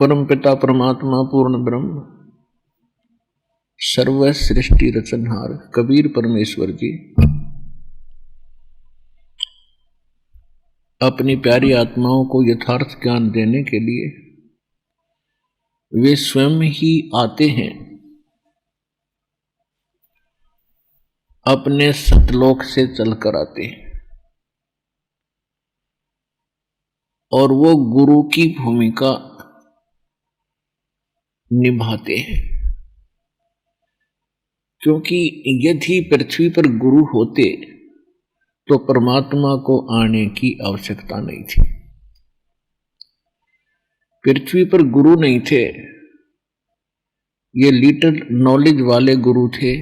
परम पिता परमात्मा पूर्ण ब्रह्म सर्व सृष्टि रचनहार कबीर परमेश्वर जी अपनी प्यारी आत्माओं को यथार्थ ज्ञान देने के लिए वे स्वयं ही आते हैं। अपने सतलोक से चलकर आते हैं और वो गुरु की भूमिका निभाते हैं, क्योंकि यदि पृथ्वी पर गुरु होते तो परमात्मा को आने की आवश्यकता नहीं थी। पृथ्वी पर गुरु नहीं थे, ये लिटिल नॉलेज वाले गुरु थे,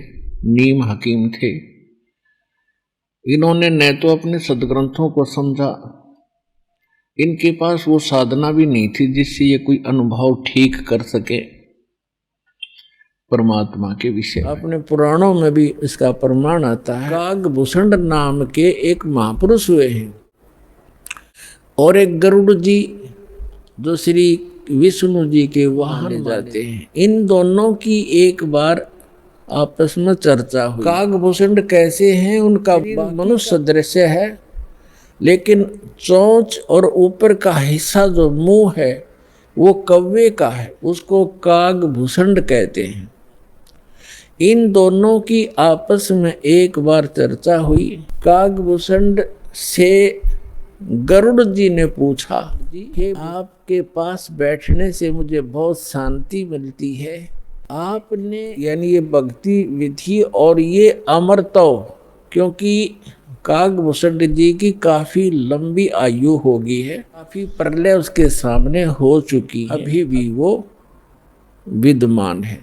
नीम हकीम थे। इन्होंने न तो अपने सदग्रंथों को समझा, इनके पास वो साधना भी नहीं थी जिससे ये कोई अनुभव ठीक कर सके परमात्मा के विषय। अपने पुराणों में भी इसका प्रमाण आता है। कागभूषण नाम के एक महापुरुष हुए हैं और एक गरुड़ जी जो श्री विष्णु जी के वाहन जाते हैं। इन दोनों की एक बार आपस में चर्चा हुई। कागभूषण कैसे हैं, उनका मनुष्य सदृश है, लेकिन चोंच और ऊपर का हिस्सा जो मुंह है वो कौवे का है, उसको कागभूषण कहते हैं। इन दोनों की आपस में एक बार चर्चा हुई। कागभूषण से गरुड़ जी ने पूछा, जी आपके पास बैठने से मुझे बहुत शांति मिलती है। आपने यानी ये भक्ति विधि और ये अमरत्व, क्योंकि कागभूषण जी की काफी लंबी आयु हो गई है, काफी प्रलय उसके सामने हो चुकी है, अभी भी वो विद्यमान है।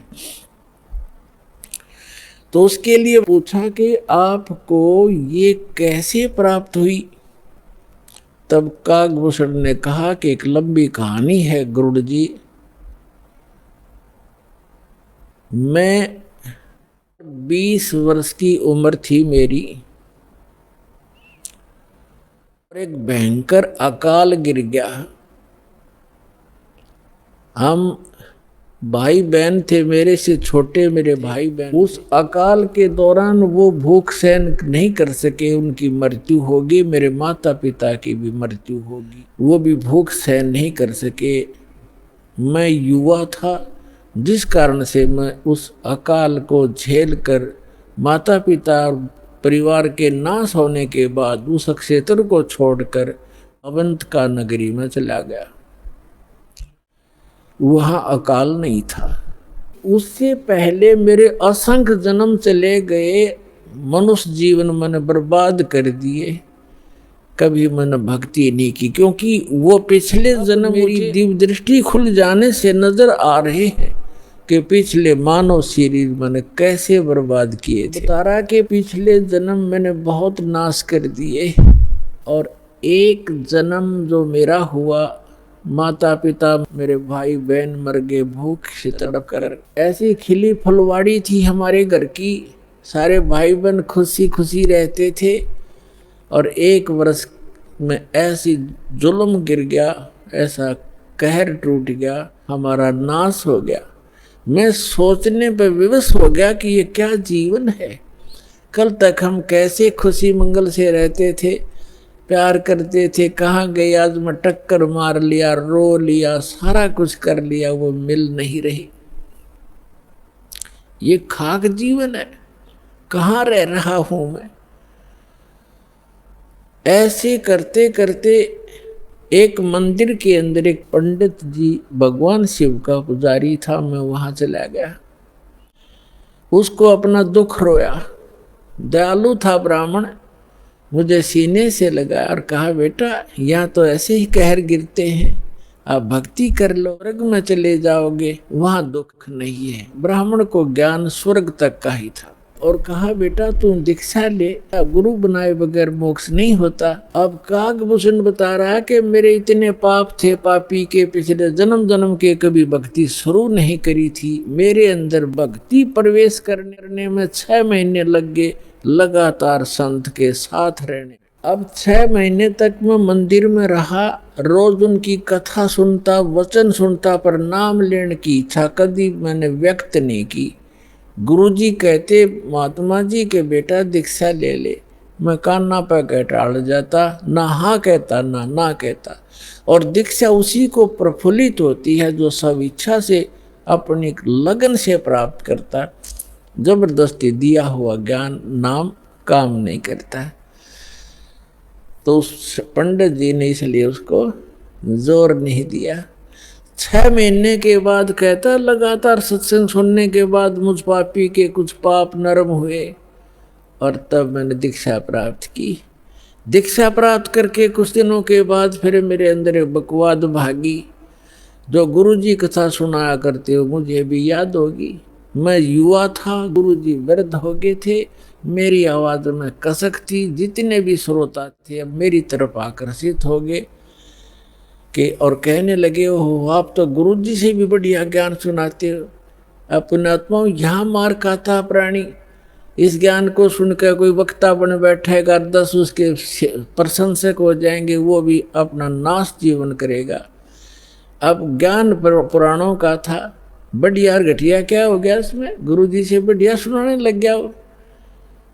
तो उसके लिए पूछा कि आपको ये कैसे प्राप्त हुई। तब कागभूषण ने कहा कि एक लंबी कहानी है गरुड़ जी। मैं 20 वर्ष की उम्र थी मेरी, और एक भयंकर अकाल गिर गया। हम भाई बहन थे, मेरे से छोटे मेरे भाई बहन। उस अकाल के दौरान वो भूख सहन नहीं कर सके, उनकी मृत्यु होगी। मेरे माता पिता की भी मृत्यु होगी, वो भी भूख सहन नहीं कर सके। मैं युवा था, जिस कारण से मैं उस अकाल को झेल कर माता पिता और परिवार के नाश होने के बाद उस क्षेत्र को छोड़कर अवंतिका नगरी में चला गया। वहाँ अकाल नहीं था। उससे पहले मेरे असंख्य जन्म चले गए, मनुष्य जीवन मैंने बर्बाद कर दिए, कभी मैंने भक्ति नहीं की, क्योंकि वो पिछले जन्म मेरी दिव्य दृष्टि खुल जाने से नजर आ रहे हैं कि पिछले मानव शरीर मैंने कैसे बर्बाद किए थे। तारा के पिछले जन्म मैंने बहुत नाश कर दिए, और एक जन्म जो मेरा हुआ, माता पिता मेरे भाई बहन मर गए भूख से तड़प कर। ऐसी खिली फुलवाड़ी थी हमारे घर की, सारे भाई बहन खुशी खुशी रहते थे, और एक वर्ष में ऐसी जुल्म गिर गया, ऐसा कहर टूट गया, हमारा नाश हो गया। मैं सोचने पर विवश हो गया कि ये क्या जीवन है। कल तक हम कैसे खुशी मंगल से रहते थे, प्यार करते थे, कहाँ गए आज मैं टक्कर मार लिया, रो लिया, सारा कुछ कर लिया, वो मिल नहीं रही। ये खाक जीवन है, कहाँ रह रहा हूं मैं। ऐसे करते करते एक मंदिर के अंदर एक पंडित जी भगवान शिव का पुजारी था, मैं वहां चला गया, उसको अपना दुख रोया। दयालु था ब्राह्मण, मुझे सीने से लगा और कहा, बेटा यहाँ तो ऐसे ही कहर गिरते हैं, आप भक्ति कर लो, स्वर्ग में चले जाओगे, वहां दुख नहीं है। ब्राह्मण को ज्ञान स्वर्ग तक का ही था, और कहा, बेटा तू दीक्षा ले, गुरु बनाए बगैर मोक्ष नहीं होता। अब कागभूषण बता रहा कि मेरे इतने पाप थे, पापी के पिछले जन्म जन्म के कभी भक्ति शुरू नहीं करी थी। मेरे अंदर भक्ति प्रवेश करने में 6 महीने लग गए, लगातार संत के साथ रहने। अब 6 महीने तक मैं मंदिर में रहा, रोज उनकी कथा सुनता, वचन सुनता, पर नाम लेने की इच्छा कभी मैंने व्यक्त नहीं की। गुरुजी कहते महात्मा जी के बेटा दीक्षा ले ले, मैं कान्ना पे कह टाल जाता, ना हाँ कहता ना कहता। और दीक्षा उसी को प्रफुल्लित होती है जो सब इच्छा से अपनी लगन से प्राप्त करता। जबरदस्ती दिया हुआ ज्ञान नाम काम नहीं करता है। तो उस पंडित जी ने इसलिए उसको जोर नहीं दिया। 6 महीने के बाद कहता, लगातार सत्संग सुनने के बाद मुझ पापी के कुछ पाप नरम हुए और तब मैंने दीक्षा प्राप्त की। दीक्षा प्राप्त करके कुछ दिनों के बाद फिर मेरे अंदर एक बकवाद भागी। जो गुरुजी कथा सुनाया करते हो मुझे भी याद होगी। मैं युवा था, गुरुजी वृद्ध हो गए थे, मेरी आवाज़ में कसक थी। जितने भी श्रोता थे अब मेरी तरफ आकर्षित हो गए कि और कहने लगे, हो आप तो गुरुजी से भी बढ़िया ज्ञान सुनाते हो। अपने आत्माओं यहाँ मार खाता प्राणी, इस ज्ञान को सुनकर कोई वक्ता बन बैठेगा, 10 उसके प्रशंसक हो जाएंगे, वो भी अपना नाश जीवन करेगा। अब ज्ञान पुराणों का था, बढ़िया घटिया क्या हो गया इसमें, गुरुजी से बढ़िया सुनाने लग गया वो।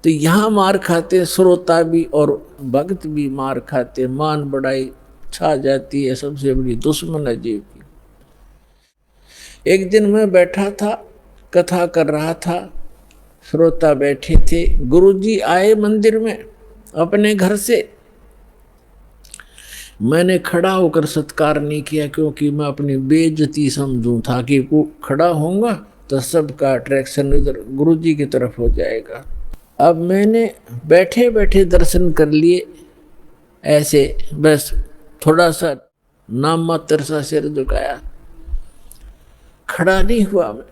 तो यहाँ मार खाते श्रोता भी और भक्त भी मार खाते, मान बढ़ाई छा जाती है, सबसे बड़ी दुश्मन है जीव की। एक दिन मैं बैठा था, कथा कर रहा था, श्रोता बैठे थे, गुरुजी आए मंदिर में अपने घर से। मैंने खड़ा होकर सत्कार नहीं किया क्योंकि मैं अपनी बेइज्जती समझूं था कि वो खड़ा होऊंगा तो सबका अट्रैक्शन इधर गुरुजी की तरफ हो जाएगा। अब मैंने बैठे बैठे दर्शन कर लिए, ऐसे बस थोड़ा सा नाम मात्र सा सिर झुकाया, खड़ा नहीं हुआ मैं।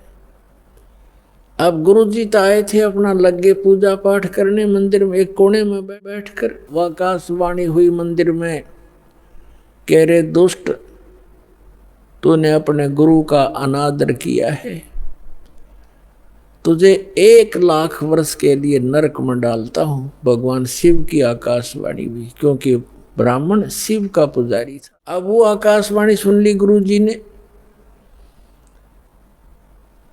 अब गुरुजी तो आए थे, अपना लगे पूजा पाठ करने मंदिर में। एक कोने में बैठकर आकाशवाणी हुई मंदिर में, कह रहे दुष्ट तूने अपने गुरु का अनादर किया है, तुझे 1 लाख वर्ष के लिए नरक में डालता हूं। भगवान शिव की आकाशवाणी भी, क्योंकि ब्राह्मण शिव का पुजारी था। अब वो आकाशवाणी सुन ली गुरुजी ने।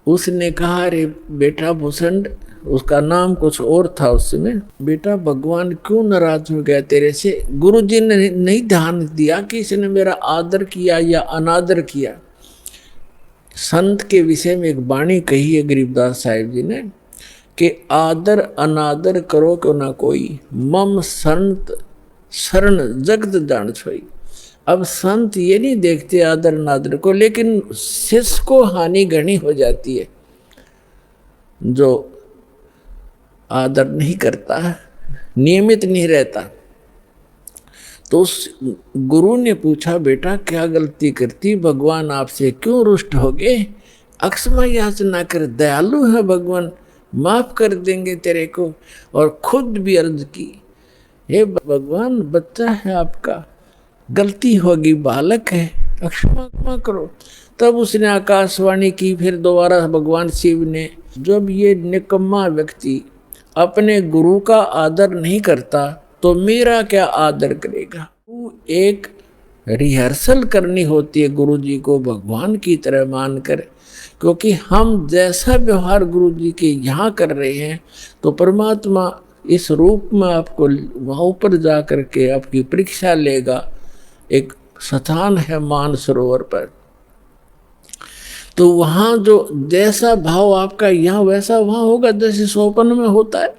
उसने कहा, अरे बेटा भूषण, उसका नाम कुछ और था उस समय, बेटा भगवान क्यों नाराज हो गया तेरे से। गुरुजी ने नहीं ध्यान दिया कि इसने मेरा आदर किया या अनादर किया। संत के विषय में एक वाणी कही है गरीबदास साहिब जी ने कि आदर अनादर करो क्यों ना कोई, मम संत शरण जगत जान छोई। अब संत ये नहीं देखते आदर नादर को, लेकिन शिष्य को हानि घनी हो जाती है जो आदर नहीं करता, नियमित नहीं रहता। तो उस गुरु ने पूछा, बेटा क्या गलती करती, भगवान आपसे क्यों रुष्ट हो गए। अक्षमा याचना कर, दयालु है भगवान, माफ कर देंगे तेरे को। और खुद भी अर्ज की, हे भगवान बच्चा है आपका, गलती होगी, बालक है, क्षमा करो। तब उसने आकाशवाणी की। फिर दोबारा भगवान शिव ने, जब ये निकम्मा व्यक्ति अपने गुरु का आदर नहीं करता तो मेरा क्या आदर करेगा। एक रिहर्सल करनी होती है गुरु जी को भगवान की तरह मानकर, क्योंकि हम जैसा व्यवहार गुरु जी के यहाँ कर रहे हैं तो परमात्मा इस रूप में आपको वहाँ ऊपर जा कर के आपकी परीक्षा लेगा। एक स्थान है मानसरोवर पर, तो वहाँ जो जैसा भाव आपका यहाँ वैसा वहाँ होगा, जैसे सोपन में होता है।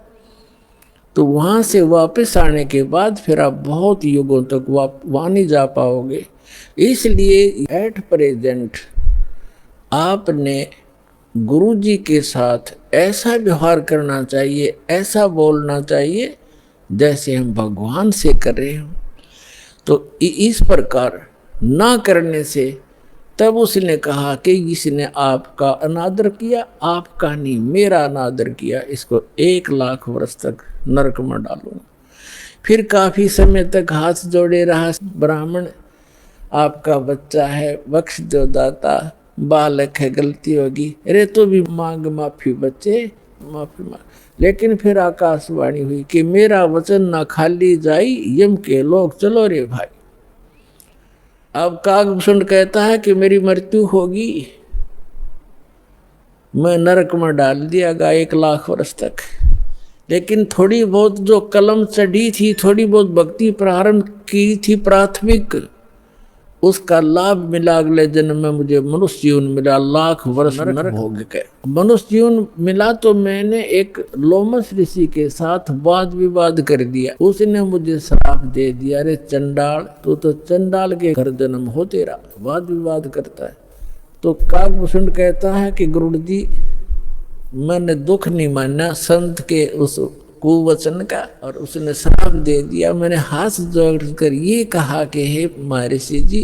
तो वहाँ से वापस आने के बाद फिर आप बहुत युगों तक वहाँ नहीं जा पाओगे। इसलिए एट प्रेजेंट आपने गुरु जी के साथ ऐसा व्यवहार करना चाहिए, ऐसा बोलना चाहिए जैसे हम भगवान से कर रहे हो। तो इस प्रकार ना करने से तब उसने कहा कि इसने आपका अनादर किया, आपका नहीं मेरा अनादर किया, इसको 1 लाख वर्ष तक नरक में डालूंगा। फिर काफ़ी समय तक हाथ जोड़े रहा। ब्राह्मण आपका बच्चा है, बख्श दो दाता, बालक है, गलती होगी, अरे तो भी मांग माफी बच्चे, माफी मांग। लेकिन फिर आकाशवाणी हुई कि मेरा वचन ना खाली जाई, यम के लोग चलो रे भाई। अब कागभूषण कहता है कि मेरी मृत्यु होगी, मैं नरक में डाल दिया गया 1,00,000 वर्ष तक। लेकिन थोड़ी बहुत जो कलम चढ़ी थी, थोड़ी बहुत भक्ति प्रारंभ की थी प्राथमिक, उसका लाभ मिला। अगले जन्म में मुझे मनुष्य जीवन मिला, 1,00,000 वर्ष नरक भोग के मनुष्य जीवन मिला। तो मैंने एक लोमस ऋषि के साथ वाद विवाद कर दिया। उसने मुझे श्राप दे दिया, अरे चंडाल, तू तो चंडाल के घर जन्म हो तेरा, वाद विवाद करता है। तो कागभूषण कहता है कि गुरु जी, मैंने दुख नहीं माना संत के उस कुवचन का, और उसने श्राप दे दिया। मैंने हाथ जोड़कर ये कहा कि हे महर्षि जी,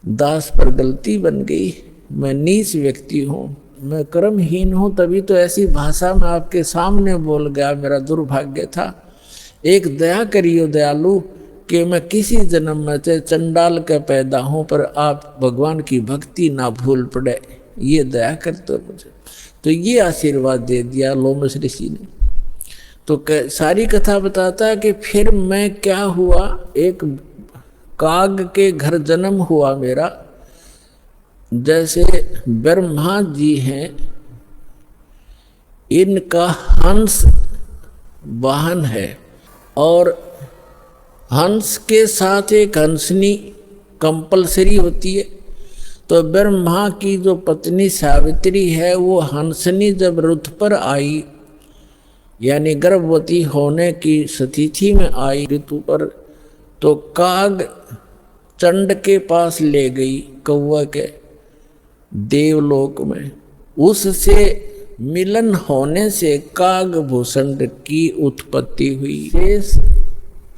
दास पर गलती बन गई, मैं नीच व्यक्ति हूँ, मैं कर्महीन हूँ, तभी तो ऐसी भाषा में आपके सामने बोल गया, मेरा दुर्भाग्य था। एक दया करियो दयालु कि मैं किसी जन्म में से चंडाल का पैदा हूँ, पर आप भगवान की भक्ति ना भूल पड़े, ये दया करते मुझे। तो ये आशीर्वाद दे दिया लोमस ऋषि ने। तो सारी कथा बताता है कि फिर मैं क्या हुआ, एक काग के घर जन्म हुआ मेरा। जैसे ब्रह्मा जी हैं, इनका हंस वाहन है, और हंस के साथ एक हंसनी कंपलसरी होती है। तो ब्रह्मा की जो पत्नी सावित्री है, वो हंसनी जब रुत पर आई, यानी गर्भवती होने की स्थिति में आई ऋतु पर, तो काग चंड के पास ले गई, कौवा के देवलोक में। उससे मिलन होने से कागभूषण की उत्पत्ति हुई। शेष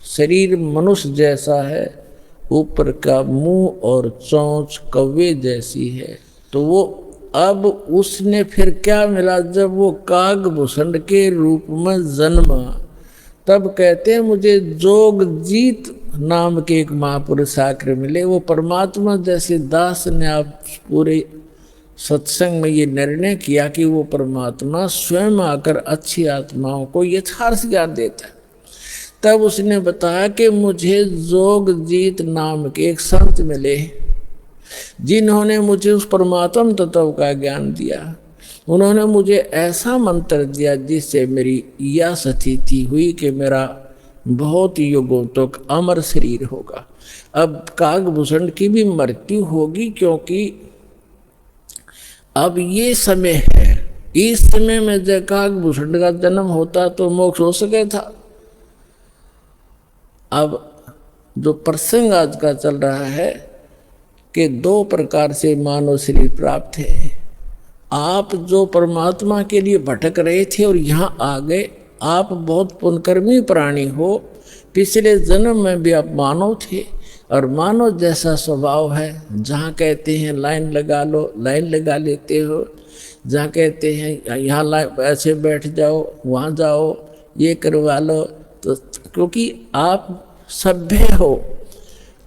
शरीर मनुष्य जैसा है, ऊपर का मुंह और चोंच कौवे जैसी है। तो वो अब उसने फिर क्या मिला, जब वो कागभूषण के रूप में जन्मा, तब कहते हैं मुझे जोगजीत नाम के एक महापुरुष आकर मिले। वो परमात्मा जैसे दास ने आप पूरे सत्संग में ये निर्णय किया कि वो परमात्मा स्वयं आकर अच्छी आत्माओं को यथार्थ ज्ञान देता है। तब उसने बताया कि मुझे जोगजीत नाम के एक संत मिले, जिन्होंने मुझे उस परमात्म तत्व का ज्ञान दिया। उन्होंने मुझे ऐसा मंत्र दिया जिससे मेरी यह स्थिति हुई कि मेरा बहुत युगों तक अमर शरीर होगा। अब कागभूषण की भी मृत्यु होगी, क्योंकि अब ये समय है, इस समय में जब कागभूषण का जन्म होता तो मोक्ष हो सके था। अब जो प्रसंग आज का चल रहा है कि 2 प्रकार से मानव शरीर प्राप्त है। आप जो परमात्मा के लिए भटक रहे थे और यहाँ आ गए, आप बहुत पुण्यकर्मी प्राणी हो। पिछले जन्म में भी आप मानव थे, और मानव जैसा स्वभाव है। जहाँ कहते हैं लाइन लगा लो, लाइन लगा लेते हो। जहाँ कहते हैं यहाँ ऐसे बैठ जाओ, वहाँ जाओ, ये करवा लो। तो क्योंकि आप सभ्य हो,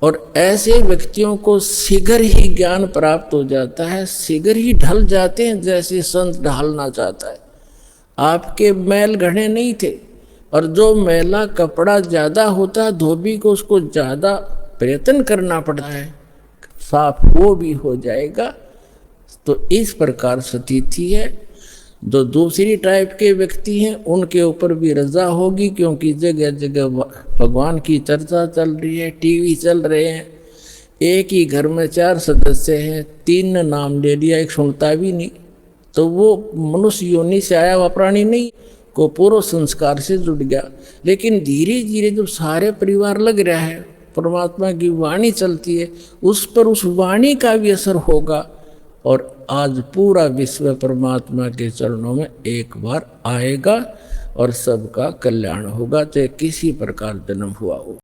और ऐसे व्यक्तियों को शीघ्र ही ज्ञान प्राप्त हो जाता है, शीघ्र ही ढल जाते हैं जैसे संत ढलना चाहता है। आपके मैल घड़े नहीं थे, और जो मैला कपड़ा ज़्यादा होता है धोबी को, उसको ज़्यादा प्रयत्न करना पड़ता है, साफ वो भी हो जाएगा। तो इस प्रकार स्थिति है। जो दूसरी टाइप के व्यक्ति हैं उनके ऊपर भी रजा होगी, क्योंकि जगह जगह भगवान की चर्चा चल रही है, टीवी चल रहे हैं। एक ही घर में 4 सदस्य हैं, 3 ने नाम ले लिया, एक सुनता भी नहीं। तो वो मनुष्य योनि से आया हुआ प्राणी नहीं, को पूर्व संस्कार से जुड़ गया। लेकिन धीरे धीरे जब सारे परिवार लग रहा है, परमात्मा की वाणी चलती है, उस पर उस वाणी का भी असर होगा। और आज पूरा विश्व परमात्मा के चरणों में एक बार आएगा, और सबका कल्याण होगा, चाहे किसी प्रकार जन्म हुआ हो।